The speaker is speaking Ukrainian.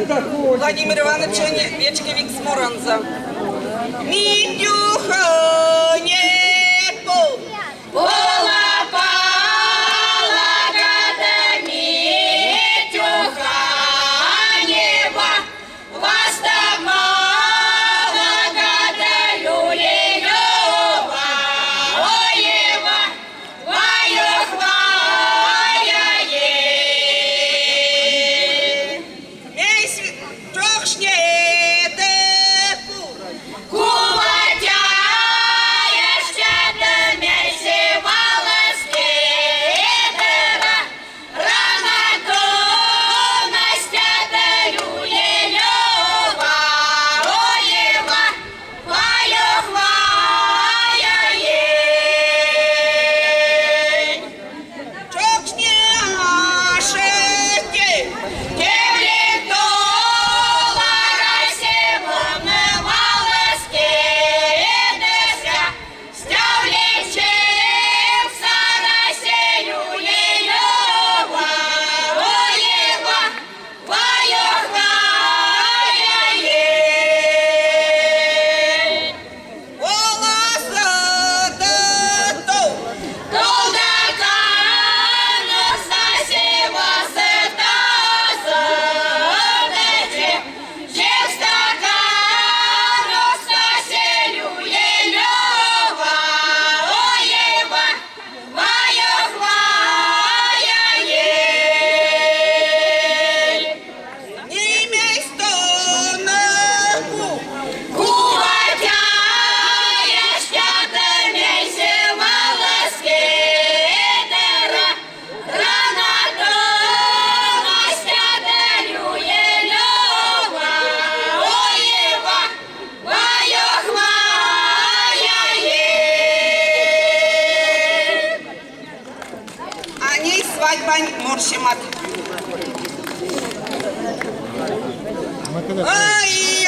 Владимир Иванович Вечкевик с Муромца. Митюха небо полопала, когда Митюха небо восставала, когда люлей-люба, ой, ева, ваю-хвая ей. Весь трохшнете куватя, еще до меси волоски дыра, рано до Настя да люлей-люба, ой, ева, ваю-хвая ей. Трохшняшете девлетола, Расимовны волоски деся, стявличек за Россию люлей-люба, ой, ева, ваю-хвая ей. Волосата толдака Анастасия сетаса дече, жестака Анастасия люлей-люба, ой, ева, ваю-хвая ей. Не место на куватя, еще до меси волоски дыра, рано до Настя да люлей-люба, ой, ева, ваю-хвая ей. А ней свадьба морщимат. Ай!